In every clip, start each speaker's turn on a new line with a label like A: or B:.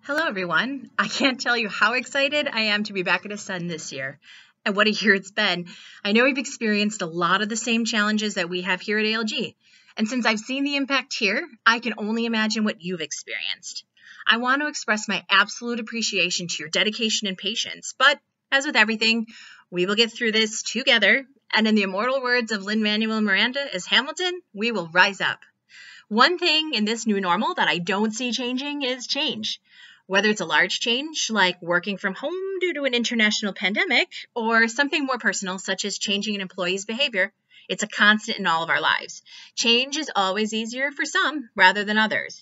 A: Hello, everyone. I can't tell you how excited I am to be back at Ascend this year. And what a year it's been. I know we've experienced a lot of the same challenges that we have here at ALG. And since I've seen the impact here, I can only imagine what you've experienced. I want to express my absolute appreciation to your dedication and patience. But as with everything, we will get through this together. And in the immortal words of Lin-Manuel Miranda as Hamilton, we will rise up. One thing in this new normal that I don't see changing is change. Whether it's a large change like working from home due to an international pandemic or something more personal such as changing an employee's behavior, it's a constant in all of our lives. Change is always easier for some rather than others.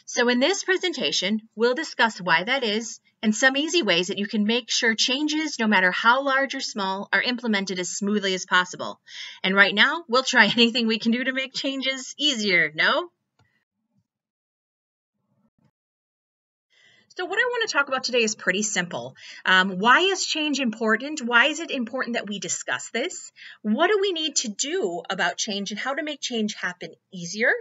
A: So in this presentation, we'll discuss why that is and some easy ways that you can make sure changes, no matter how large or small, are implemented as smoothly as possible. And right now, we'll try anything we can do to make changes easier, no? So what I want to talk about today is pretty simple. Why is change important? Why is it important that we discuss this? What do we need to do about change and how to make change happen easier?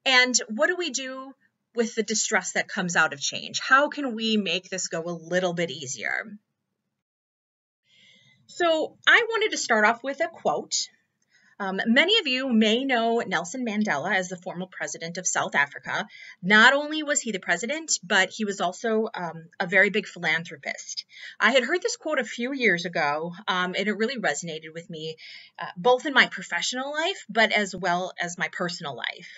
A: And what do we do with the distress that comes out of change? How can we make this go a little bit easier? So I wanted to start off with a quote. Many of you may know Nelson Mandela as the former president of South Africa. Not only was he the president, but he was also a very big philanthropist. I had heard this quote a few years ago, and it really resonated with me, both in my professional life, but as well as my personal life.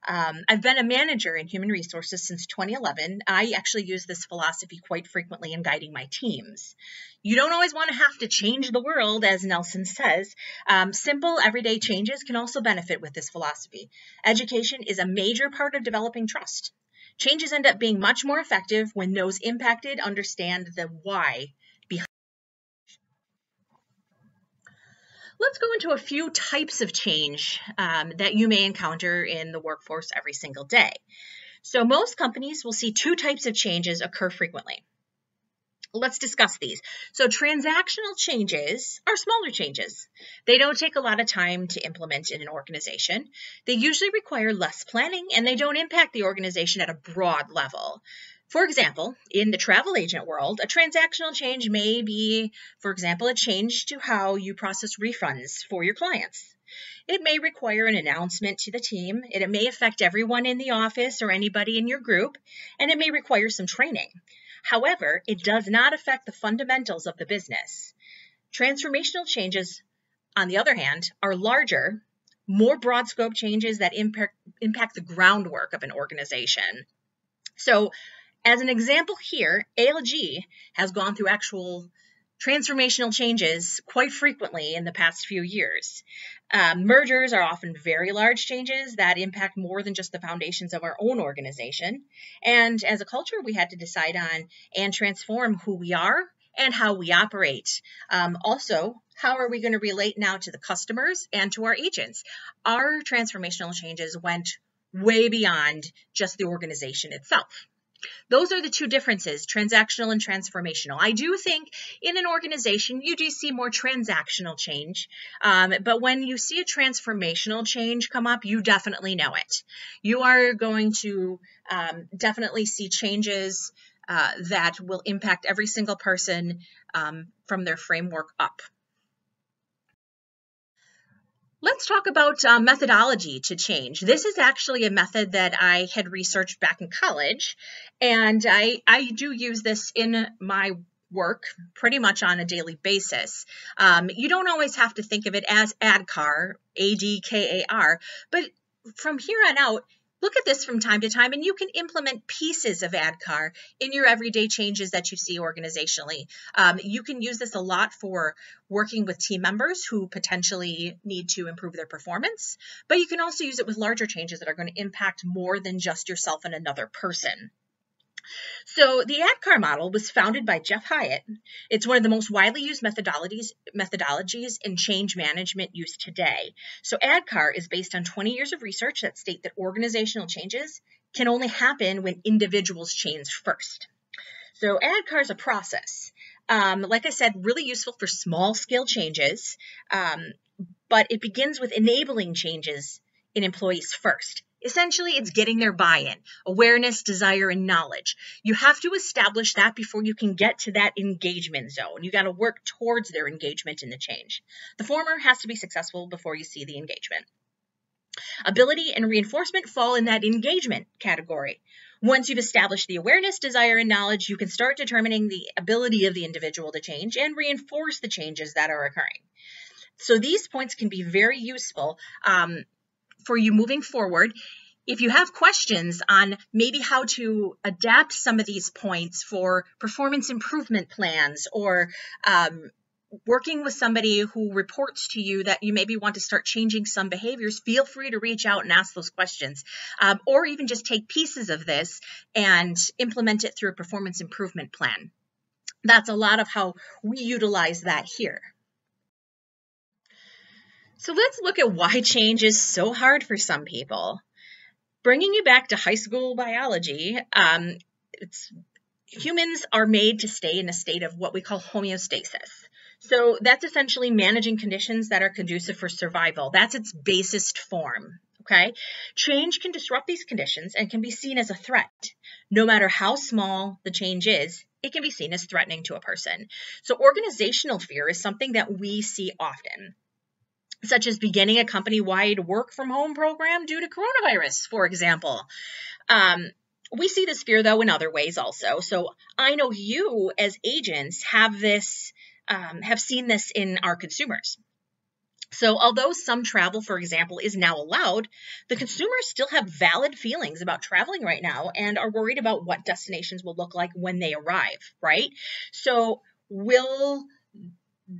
A: I've been a manager in human resources since 2011. I actually use this philosophy quite frequently in guiding my teams. You don't always want to have to change the world, as Nelson says. Simple, everyday changes can also benefit with this philosophy. Education is a major part of developing trust. Changes end up being much more effective when those impacted understand the why behind. Let's go into a few types of change that you may encounter in the workforce every single day. So most companies will see two types of changes occur frequently. Let's discuss these. So transactional changes are smaller changes. They don't take a lot of time to implement in an organization. They usually require less planning and they don't impact the organization at a broad level. For example, in the travel agent world, a transactional change may be, for example, a change to how you process refunds for your clients. It may require an announcement to the team. It may affect everyone in the office or anybody in your group, and it may require some training. However, it does not affect the fundamentals of the business. Transformational changes, on the other hand, are larger, more broad scope changes that impact the groundwork of an organization. So, as an example here, ALG has gone through actual transformational changes quite frequently in the past few years. Mergers are often very large changes that impact more than just the foundations of our own organization. And as a culture, we had to decide on and transform who we are and how we operate. Also, how are we going to relate now to the customers and to our agents? Our transformational changes went way beyond just the organization itself. Those are the two differences, transactional and transformational. I do think in an organization, you do see more transactional change, but when you see a transformational change come up, you definitely know it. You are going to definitely see changes that will impact every single person from their framework up. Let's talk about methodology to change. This is actually a method that I had researched back in college, and I do use this in my work pretty much on a daily basis. You don't always have to think of it as ADKAR, ADKAR, but from here on out, look at this from time to time, and you can implement pieces of ADKAR in your everyday changes that you see organizationally. You can use this a lot for working with team members who potentially need to improve their performance, but you can also use it with larger changes that are going to impact more than just yourself and another person. So the ADKAR model was founded by Jeff Hyatt. It's one of the most widely used methodologies in change management used today. So ADKAR is based on 20 years of research that state that organizational changes can only happen when individuals change first. So ADKAR is a process. Like I said, really useful for small scale changes, but it begins with enabling changes in employees first. Essentially, it's getting their buy-in, awareness, desire, and knowledge. You have to establish that before you can get to that engagement zone. You got to work towards their engagement in the change. The former has to be successful before you see the engagement. Ability and reinforcement fall in that engagement category. Once you've established the awareness, desire, and knowledge, you can start determining the ability of the individual to change and reinforce the changes that are occurring. So these points can be very useful for you moving forward. If you have questions on maybe how to adapt some of these points for performance improvement plans, or working with somebody who reports to you that you maybe want to start changing some behaviors, feel free to reach out and ask those questions, or even just take pieces of this and implement it through a performance improvement plan. That's a lot of how we utilize that here. So let's look at why change is so hard for some people. Bringing you back to high school biology, humans are made to stay in a state of what we call homeostasis. So that's essentially managing conditions that are conducive for survival. That's its basest form, okay? Change can disrupt these conditions and can be seen as a threat. No matter how small the change is, it can be seen as threatening to a person. So organizational fear is something that we see often, such as beginning a company-wide work-from-home program due to coronavirus, for example. We see this fear, though, in other ways also. So I know you, as agents, have seen this in our consumers. So although some travel, for example, is now allowed, the consumers still have valid feelings about traveling right now and are worried about what destinations will look like when they arrive, right? So will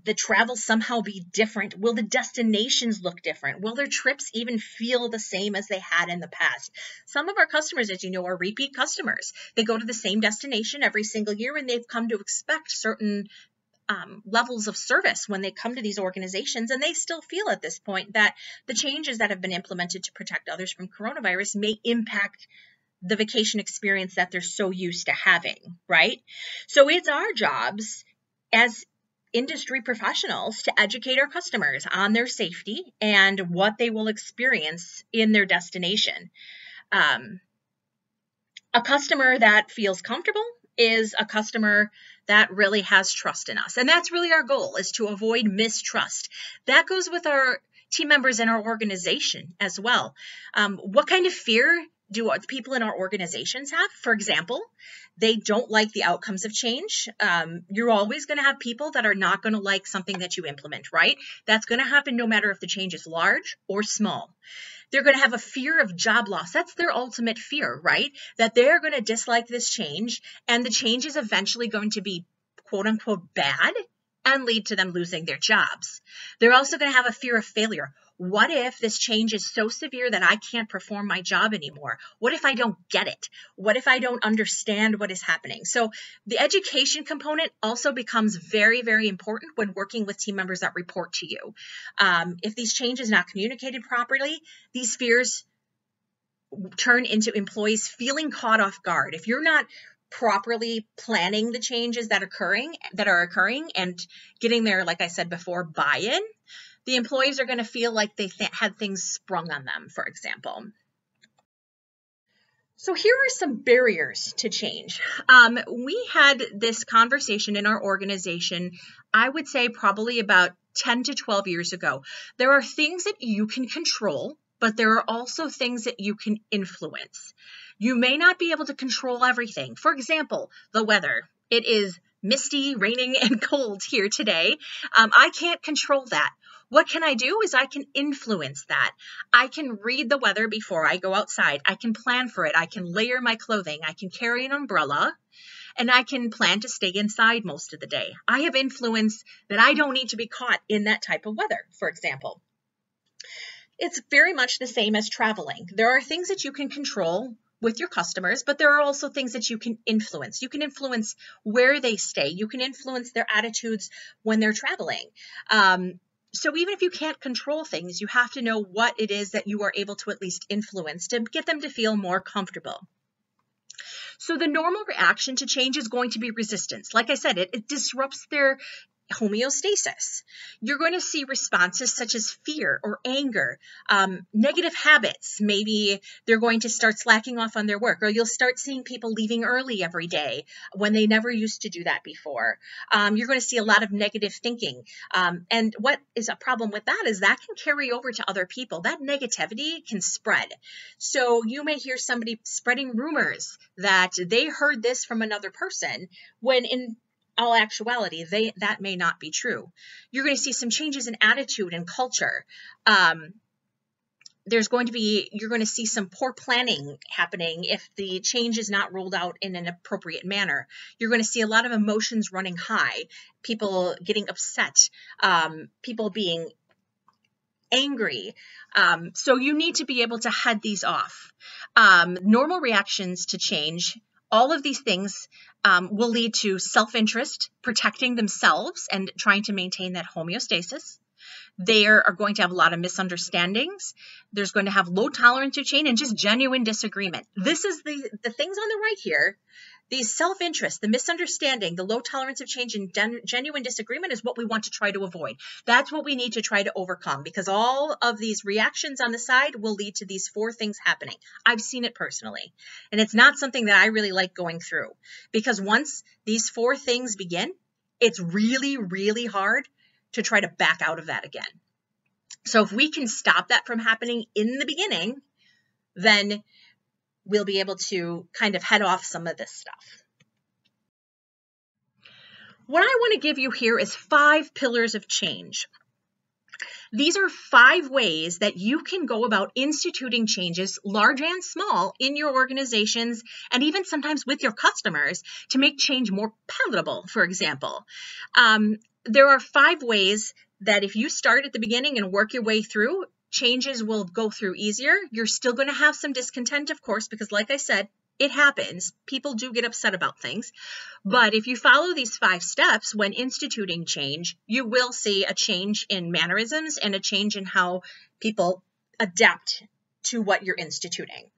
A: the travel somehow be different? Will the destinations look different? Will their trips even feel the same as they had in the past? Some of our customers, as you know, are repeat customers. They go to the same destination every single year, and they've come to expect certain levels of service when they come to these organizations, and they still feel at this point that the changes that have been implemented to protect others from coronavirus may impact the vacation experience that they're so used to having, right? So it's our jobs as industry professionals to educate our customers on their safety and what they will experience in their destination. A customer that feels comfortable is a customer that really has trust in us. And that's really our goal, is to avoid mistrust. That goes with our team members in our organization as well. What kind of fear do people in our organizations have? For example, they don't like the outcomes of change. You're always going to have people that are not going to like something that you implement, right? That's going to happen no matter if the change is large or small. They're going to have a fear of job loss. That's their ultimate fear, right? That they're going to dislike this change, and the change is eventually going to be quote unquote bad and lead to them losing their jobs. They're also going to have a fear of failure. What if this change is so severe that I can't perform my job anymore? What if I don't get it? What if I don't understand what is happening? So the education component also becomes very, very important when working with team members that report to you. If these changes are not communicated properly, these fears turn into employees feeling caught off guard. If you're not properly planning the changes that are occurring and getting their, like I said before, buy-in, the employees are going to feel like they had things sprung on them, for example. So here are some barriers to change. We had this conversation in our organization, I would say probably about 10 to 12 years ago. There are things that you can control, but there are also things that you can influence. You may not be able to control everything. For example, the weather. It is misty, raining, and cold here today. I can't control that. What can I do is I can influence that. I can read the weather before I go outside. I can plan for it. I can layer my clothing. I can carry an umbrella, and I can plan to stay inside most of the day. I have influence that I don't need to be caught in that type of weather, for example. It's very much the same as traveling. There are things that you can control with your customers, but there are also things that you can influence. You can influence where they stay. You can influence their attitudes when they're traveling. So even if you can't control things, you have to know what it is that you are able to at least influence to get them to feel more comfortable. So the normal reaction to change is going to be resistance. Like I said, it disrupts their homeostasis. You're going to see responses such as fear or anger, negative habits. Maybe they're going to start slacking off on their work, or you'll start seeing people leaving early every day when they never used to do that before. You're going to see a lot of negative thinking. And what is a problem with that is that can carry over to other people. That negativity can spread. So you may hear somebody spreading rumors that they heard this from another person, when in all actuality, that may not be true. You're going to see some changes in attitude and culture. You're going to see some poor planning happening if the change is not rolled out in an appropriate manner. You're going to see a lot of emotions running high, people getting upset, people being angry. So you need to be able to head these off. Normal reactions to change, all of these things will lead to self-interest, protecting themselves and trying to maintain that homeostasis. They are going to have a lot of misunderstandings. There's going to have low tolerance to change and just genuine disagreement. This is the things on the right here. The self-interest, the misunderstanding, the low tolerance of change, and genuine disagreement is what we want to try to avoid. That's what we need to try to overcome, because all of these reactions on the side will lead to these 4 things happening. I've seen it personally, and it's not something that I really like going through, because once these 4 things begin, it's really, really hard to try to back out of that again. So if we can stop that from happening in the beginning, then we'll be able to kind of head off some of this stuff. What I want to give you here is 5 pillars of change. These are 5 ways that you can go about instituting changes, large and small, in your organizations and even sometimes with your customers to make change more palatable, for example. There are 5 ways that if you start at the beginning and work your way through, changes will go through easier. You're still going to have some discontent, of course, because like I said, it happens. People do get upset about things. But if you follow these 5 steps when instituting change, you will see a change in mannerisms and a change in how people adapt to what you're instituting.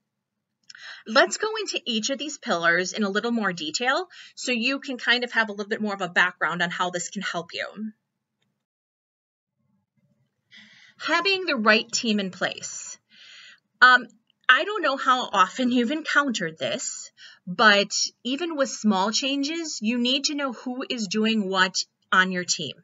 A: Let's go into each of these pillars in a little more detail so you can kind of have a little bit more of a background on how this can help you. Having the right team in place. I don't know how often you've encountered this, but even with small changes, you need to know who is doing what on your team.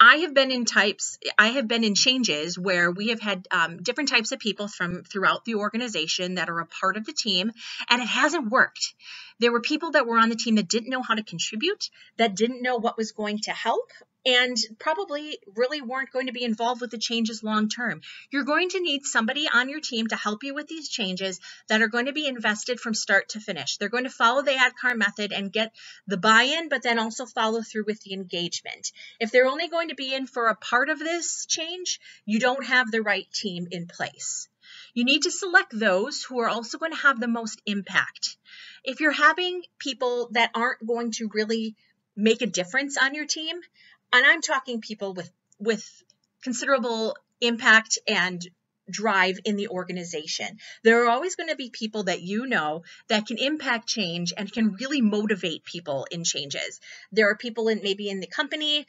A: I have been in changes where we have had different types of people from throughout the organization that are a part of the team, and it hasn't worked. There were people that were on the team that didn't know how to contribute, that didn't know what was going to help, and probably really weren't going to be involved with the changes long term. You're going to need somebody on your team to help you with these changes that are going to be invested from start to finish. They're going to follow the ADKAR method and get the buy-in, but then also follow through with the engagement. If they're only going to be in for a part of this change, you don't have the right team in place. You need to select those who are also going to have the most impact. If you're having people that aren't going to really make a difference on your team, and I'm talking people with considerable impact and drive in the organization, there are always going to be people that you know that can impact change and can really motivate people in changes. There are people maybe in the company,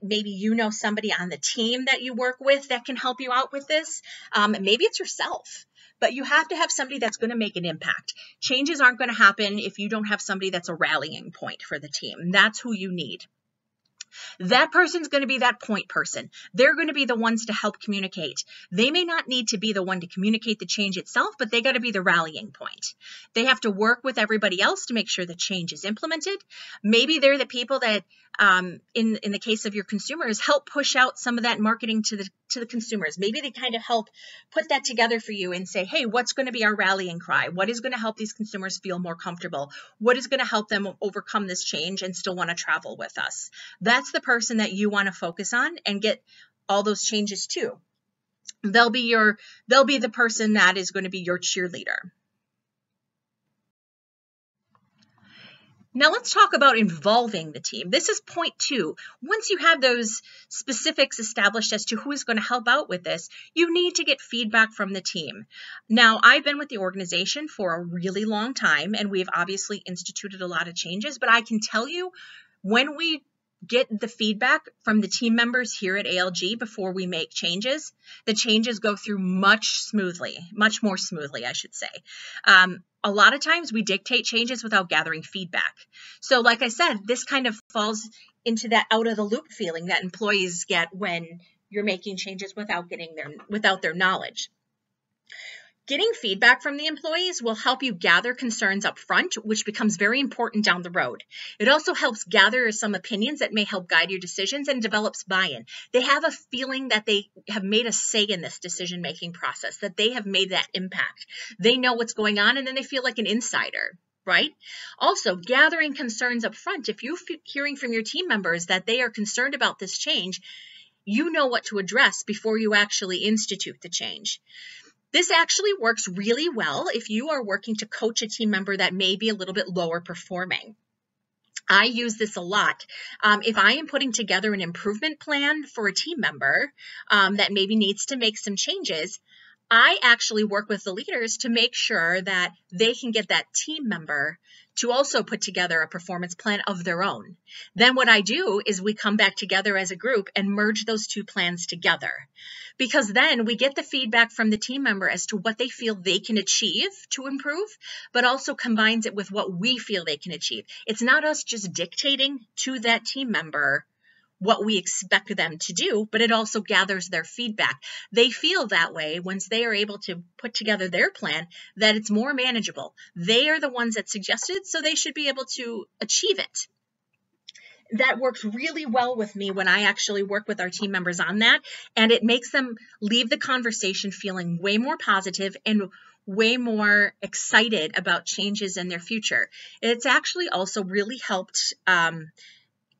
A: maybe you know somebody on the team that you work with that can help you out with this. Maybe it's yourself. But you have to have somebody that's going to make an impact. Changes aren't going to happen if you don't have somebody that's a rallying point for the team. That's who you need. That person's going to be that point person. They're going to be the ones to help communicate. They may not need to be the one to communicate the change itself, but they got to be the rallying point. They have to work with everybody else to make sure the change is implemented. Maybe they're the people that, in the case of your consumers, help push out some of that marketing to the consumers. Maybe they kind of help put that together for you and say, hey, what's going to be our rallying cry? What is going to help these consumers feel more comfortable? What is going to help them overcome this change and still want to travel with us? That's the person that you want to focus on and get all those changes to. They'll be the person that is going to be your cheerleader. Now let's talk about involving the team. This is point 2. Once you have those specifics established as to who is going to help out with this, you need to get feedback from the team. Now, I've been with the organization for a really long time, and we've obviously instituted a lot of changes, but I can tell you when we get the feedback from the team members here at ALG before we make changes, the changes go through much more smoothly, I should say. A lot of times we dictate changes without gathering feedback. So like I said, this kind of falls into that out of the loop feeling that employees get when you're making changes without their knowledge. Getting feedback from the employees will help you gather concerns up front, which becomes very important down the road. It also helps gather some opinions that may help guide your decisions and develops buy-in. They have a feeling that they have made a say in this decision-making process, that they have made that impact. They know what's going on, and then they feel like an insider, right? Also, gathering concerns up front. If you're hearing from your team members that they are concerned about this change, you know what to address before you actually institute the change. This actually works really well if you are working to coach a team member that may be a little bit lower performing. I use this a lot. If I am putting together an improvement plan for a team member that maybe needs to make some changes, I actually work with the leaders to make sure that they can get that team member to also put together a performance plan of their own. Then what I do is we come back together as a group and merge those two plans together. Because then we get the feedback from the team member as to what they feel they can achieve to improve, but also combines it with what we feel they can achieve. It's not us just dictating to that team member what we expect them to do, but it also gathers their feedback. They feel that way once they are able to put together their plan, that it's more manageable. They are the ones that suggested, so they should be able to achieve it. That works really well with me when I actually work with our team members on that, and it makes them leave the conversation feeling way more positive and way more excited about changes in their future. It's actually also really helped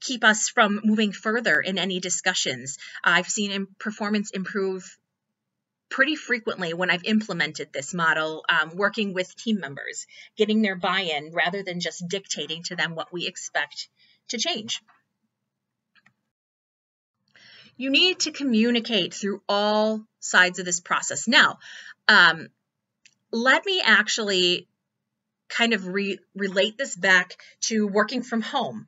A: keep us from moving further in any discussions. I've seen performance improve pretty frequently when I've implemented this model, working with team members, getting their buy-in rather than just dictating to them what we expect to change. You need to communicate through all sides of this process. Now, let me actually kind of relate this back to working from home.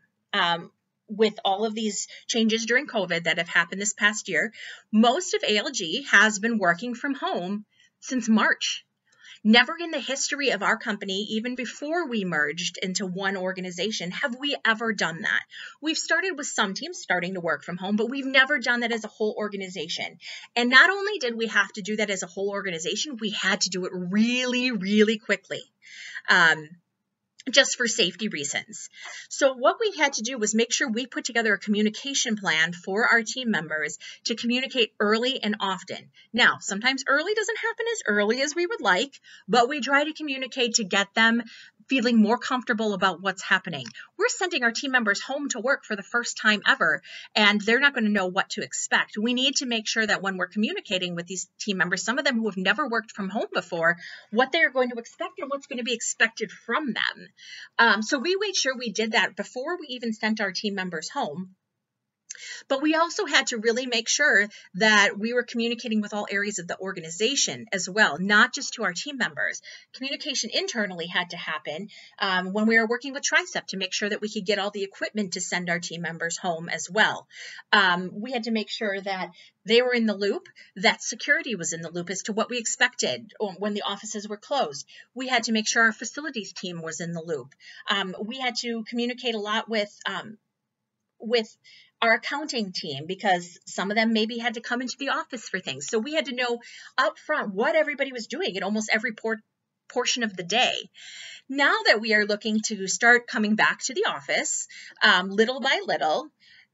A: With all of these changes during COVID that have happened this past year, most of ALG has been working from home since March. Never in the history of our company, even before we merged into one organization, have we ever done that. We've started with some teams starting to work from home, but we've never done that as a whole organization. And not only did we have to do that as a whole organization, we had to do it really, really quickly. Just for safety reasons. So what we had to do was make sure we put together a communication plan for our team members to communicate early and often. Now, sometimes early doesn't happen as early as we would like, but we try to communicate to get them feeling more comfortable about what's happening. We're sending our team members home to work for the first time ever, and they're not going to know what to expect. We need to make sure that when we're communicating with these team members, some of them who have never worked from home before, what they're going to expect and what's going to be expected from them. So we made sure we did that before we even sent our team members home. But we also had to really make sure that we were communicating with all areas of the organization as well, not just to our team members. Communication internally had to happen when we were working with Tricep to make sure that we could get all the equipment to send our team members home as well. We had to make sure that they were in the loop, that security was in the loop as to what we expected when the offices were closed. We had to make sure our facilities team was in the loop. We had to communicate a lot with our accounting team because some of them maybe had to come into the office for things. So we had to know up front what everybody was doing at almost every portion of the day. Now that we are looking to start coming back to the office little by little,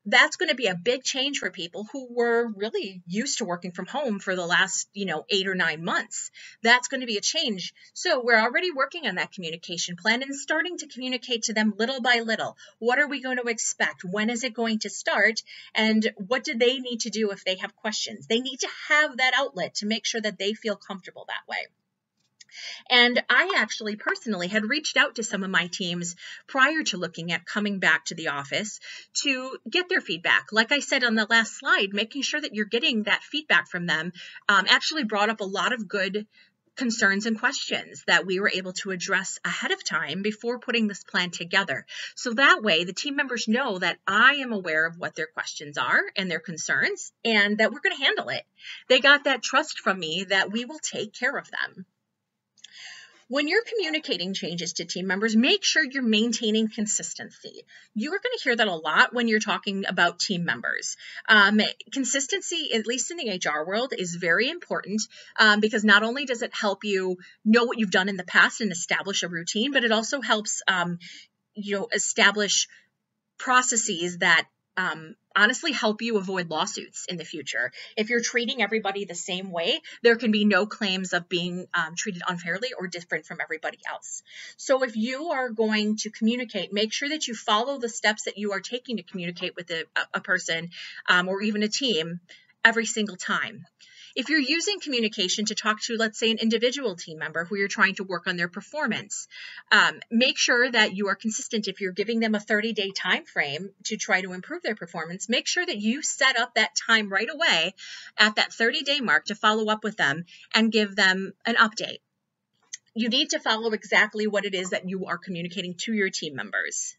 A: that's going to be a big change for people who were really used to working from home for the last, 8 or 9 months. That's going to be a change. So we're already working on that communication plan and starting to communicate to them little by little. What are we going to expect? When is it going to start? And what do they need to do if they have questions? They need to have that outlet to make sure that they feel comfortable that way. And I actually personally had reached out to some of my teams prior to looking at coming back to the office to get their feedback. Like I said on the last slide, making sure that you're getting that feedback from them actually brought up a lot of good concerns and questions that we were able to address ahead of time before putting this plan together. So that way the team members know that I am aware of what their questions are and their concerns, and that we're going to handle it. They got that trust from me that we will take care of them. When you're communicating changes to team members, make sure you're maintaining consistency. You're going to hear that a lot when you're talking about team members. Consistency, at least in the HR world, is very important because not only does it help you know what you've done in the past and establish a routine, but it also helps establish processes that honestly help you avoid lawsuits in the future. If you're treating everybody the same way, there can be no claims of being treated unfairly or different from everybody else. So if you are going to communicate, make sure that you follow the steps that you are taking to communicate with a person or even a team every single time. If you're using communication to talk to, let's say, an individual team member who you're trying to work on their performance, make sure that you are consistent. If you're giving them a 30-day time frame to try to improve their performance, make sure that you set up that time right away at that 30-day mark to follow up with them and give them an update. You need to follow exactly what it is that you are communicating to your team members.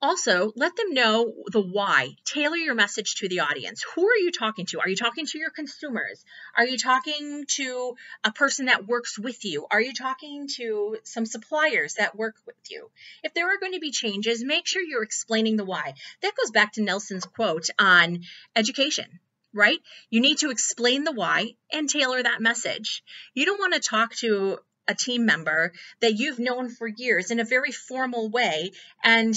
A: Also, let them know the why. Tailor your message to the audience. Who are you talking to? Are you talking to your consumers? Are you talking to a person that works with you? Are you talking to some suppliers that work with you? If there are going to be changes, make sure you're explaining the why. That goes back to Nelson's quote on education, right? You need to explain the why and tailor that message. You don't want to talk to a team member that you've known for years in a very formal way and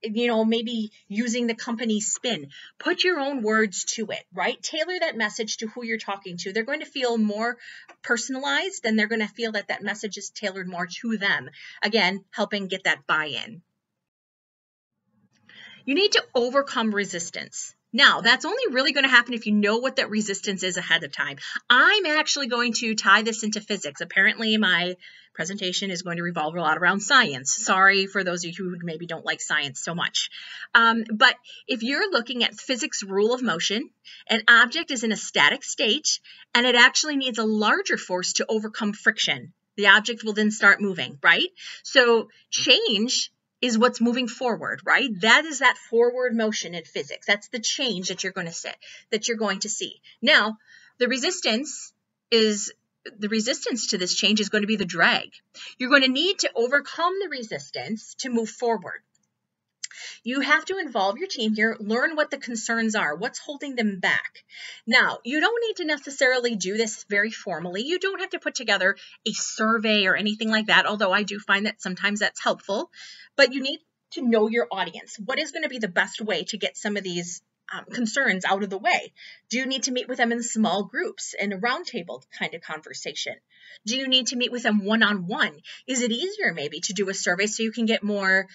A: maybe using the company spin. Put your own words to it, right? Tailor that message to who you're talking to. They're going to feel more personalized, and they're going to feel that that message is tailored more to them. Again, helping get that buy-in. You need to overcome resistance. Now, that's only really going to happen if you know what that resistance is ahead of time. I'm actually going to tie this into physics. Apparently, my presentation is going to revolve a lot around science. Sorry for those of you who maybe don't like science so much. But if you're looking at physics rule of motion, an object is in a static state, and it actually needs a larger force to overcome friction. The object will then start moving, right? So change is what's moving forward, right? That is that forward motion in physics. That's the change that you're going to see. Now, the resistance to this change is going to be the drag. You're going to need to overcome the resistance to move forward. You have to involve your team here, learn what the concerns are, what's holding them back. Now, you don't need to necessarily do this very formally. You don't have to put together a survey or anything like that, although I do find that sometimes that's helpful. But you need to know your audience. What is going to be the best way to get some of these concerns out of the way? Do you need to meet with them in small groups in a roundtable kind of conversation? Do you need to meet with them one-on-one? Is it easier maybe to do a survey so you can get more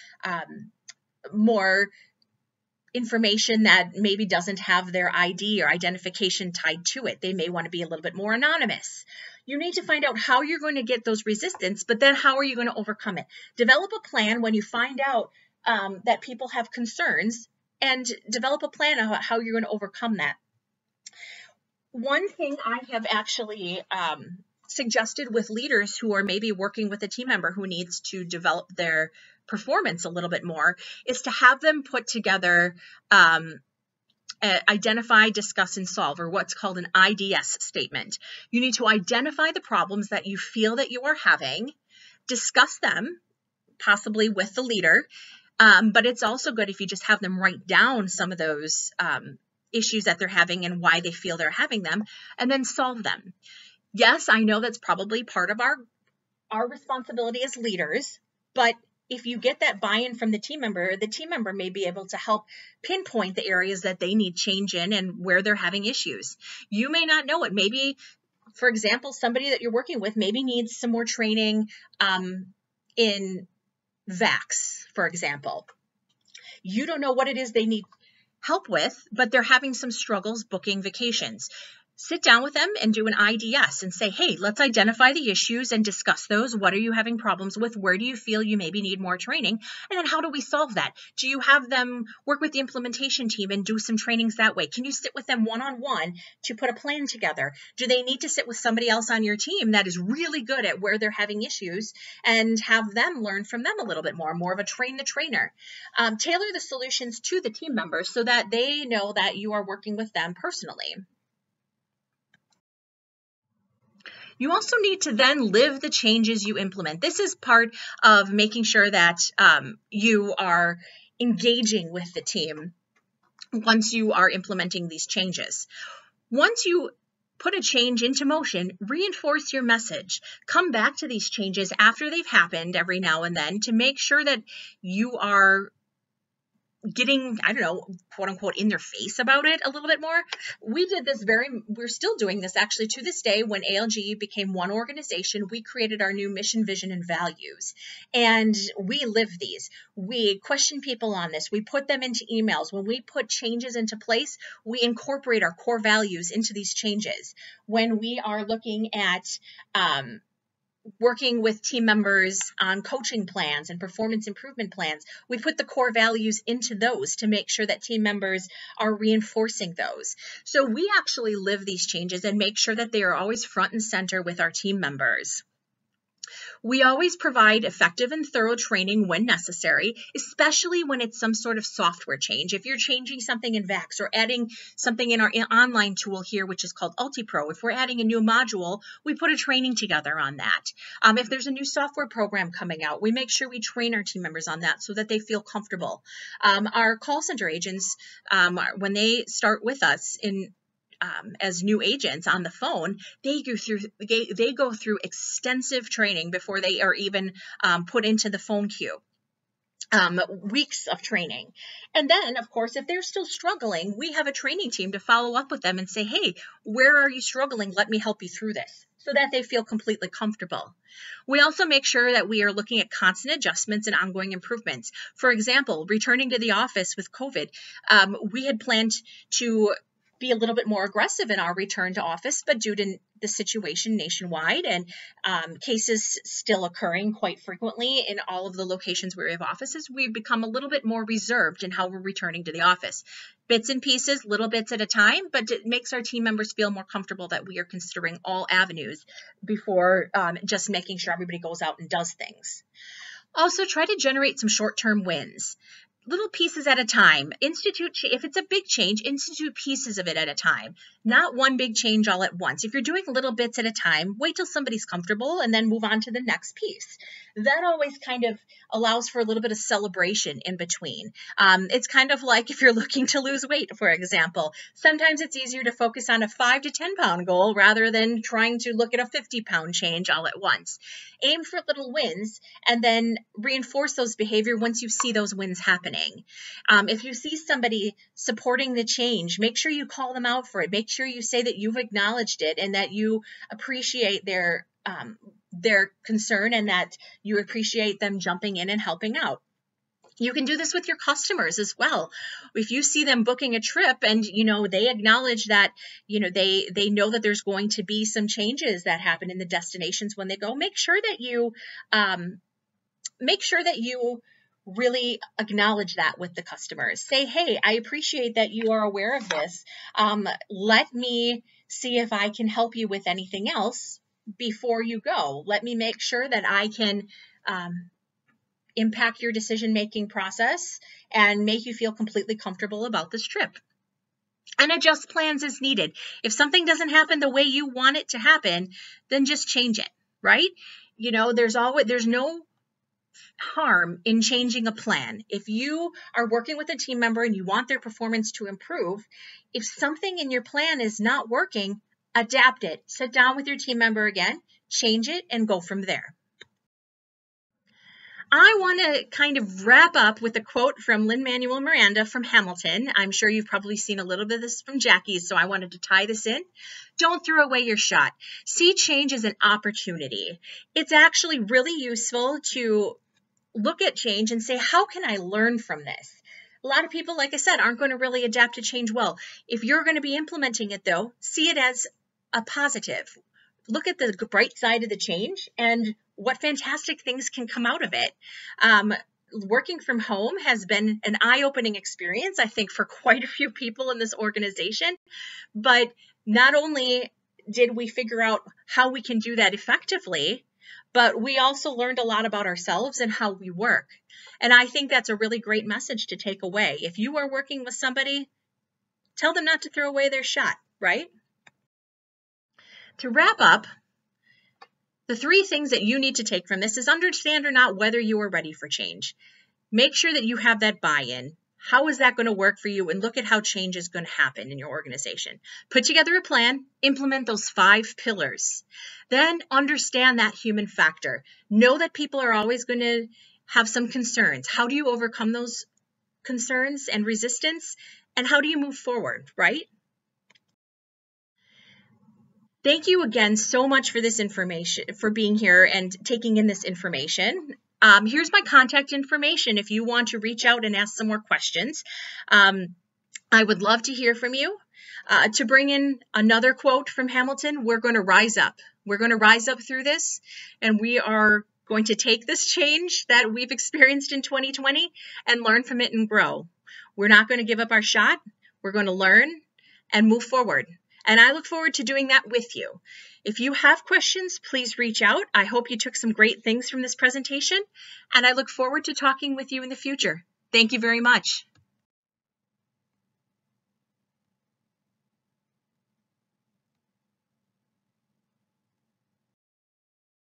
A: information that maybe doesn't have their ID or identification tied to it? They may want to be a little bit more anonymous. You need to find out how you're going to get those resistance, but then how are you going to overcome it? Develop a plan when you find out that people have concerns, and develop a plan of how you're going to overcome that. One thing I have actually suggested with leaders who are maybe working with a team member who needs to develop their performance a little bit more is to have them put together identify, discuss, and solve, or what's called an IDS statement. You need to identify the problems that you feel that you are having, discuss them, possibly with the leader, but it's also good if you just have them write down some of those issues that they're having and why they feel they're having them, and then solve them. Yes, I know that's probably part of our responsibility as leaders, but if you get that buy-in from the team member may be able to help pinpoint the areas that they need change in and where they're having issues. You may not know it. Maybe, for example, somebody that you're working with maybe needs some more training in VAX, for example. You don't know what it is they need help with, but they're having some struggles booking vacations. Sit down with them and do an IDS and say, hey, let's identify the issues and discuss those. What are you having problems with? Where do you feel you maybe need more training? And then how do we solve that? Do you have them work with the implementation team and do some trainings that way? Can you sit with them one-on-one to put a plan together? Do they need to sit with somebody else on your team that is really good at where they're having issues and have them learn from them a little bit more of a train the trainer? Tailor the solutions to the team members so that they know that you are working with them personally. You also need to then live the changes you implement. This is part of making sure that you are engaging with the team once you are implementing these changes. Once you put a change into motion, reinforce your message. Come back to these changes after they've happened every now and then to make sure that you are getting, quote unquote, in their face about it a little bit more. We're still doing this actually to this day. When ALG became one organization, we created our new mission, vision, and values. And we live these. We question people on this. We put them into emails. When we put changes into place, we incorporate our core values into these changes. When we are looking at, working with team members on coaching plans and performance improvement plans, we put the core values into those to make sure that team members are reinforcing those. So we actually live these changes and make sure that they are always front and center with our team members. We always provide effective and thorough training when necessary, especially when it's some sort of software change. If you're changing something in VAX or adding something in our online tool here, which is called UltiPro, if we're adding a new module, we put a training together on that. If there's a new software program coming out, we make sure we train our team members on that so that they feel comfortable. Our call center agents, when they start with us as new agents on the phone, they go through extensive training before they are even put into the phone queue. Weeks of training. And then, of course, if they're still struggling, we have a training team to follow up with them and say, hey, where are you struggling? Let me help you through this, so that they feel completely comfortable. We also make sure that we are looking at constant adjustments and ongoing improvements. For example, returning to the office with COVID, we had planned to be a little bit more aggressive in our return to office, but due to the situation nationwide and cases still occurring quite frequently in all of the locations where we have offices, we've become a little bit more reserved in how we're returning to the office. Bits and pieces, little bits at a time, but it makes our team members feel more comfortable that we are considering all avenues before just making sure everybody goes out and does things. Also, try to generate some short-term wins. Little pieces at a time. If it's a big change, institute pieces of it at a time, not one big change all at once. If you're doing little bits at a time, wait till somebody's comfortable and then move on to the next piece. That always kind of allows for a little bit of celebration in between. It's kind of like if you're looking to lose weight, for example. Sometimes it's easier to focus on a 5 to 10 pound goal rather than trying to look at a 50 pound change all at once. Aim for little wins and then reinforce those behavior once you see those wins happening. If you see somebody supporting the change, make sure you call them out for it. Make sure you say that you've acknowledged it and that you appreciate their concern and that you appreciate them jumping in and helping out. You can do this with your customers as well. If you see them booking a trip and, they acknowledge that, they know that there's going to be some changes that happen in the destinations when they go, make sure that you really acknowledge that with the customers. Say, hey, I appreciate that you are aware of this. Let me see if I can help you with anything else before you go. Let me make sure that I can impact your decision-making process and make you feel completely comfortable about this trip. And adjust plans as needed. If something doesn't happen the way you want it to happen, then just change it, right? There's no harm in changing a plan. If you are working with a team member and you want their performance to improve, if something in your plan is not working, adapt it. Sit down with your team member again, change it, and go from there. I want to kind of wrap up with a quote from Lin-Manuel Miranda from Hamilton. I'm sure you've probably seen a little bit of this from Jackie's, so I wanted to tie this in. Don't throw away your shot. See change as an opportunity. It's actually really useful to look at change and say, how can I learn from this? A lot of people, like I said, aren't going to really adapt to change well. If you're going to be implementing it, though, see it as a positive. Look at the bright side of the change and what fantastic things can come out of it. Working from home has been an eye-opening experience, I think, for quite a few people in this organization. But not only did we figure out how we can do that effectively, but we also learned a lot about ourselves and how we work. And I think that's a really great message to take away. If you are working with somebody, tell them not to throw away their shot, right? To wrap up, the 3 things that you need to take from this is understand or not whether you are ready for change. Make sure that you have that buy-in. How is that going to work for you? And look at how change is going to happen in your organization. Put together a plan, implement those 5 pillars. Then understand that human factor. Know that people are always going to have some concerns. How do you overcome those concerns and resistance? And how do you move forward, right? Thank you again so much for this information, for being here and taking in this information. Here's my contact information if you want to reach out and ask some more questions. I would love to hear from you. To bring in another quote from Hamilton, we're going to rise up. We're going to rise up through this, and we are going to take this change that we've experienced in 2020 and learn from it and grow. We're not going to give up our shot. We're going to learn and move forward. And I look forward to doing that with you. If you have questions, please reach out. I hope you took some great things from this presentation, and I look forward to talking with you in the future. Thank you very much.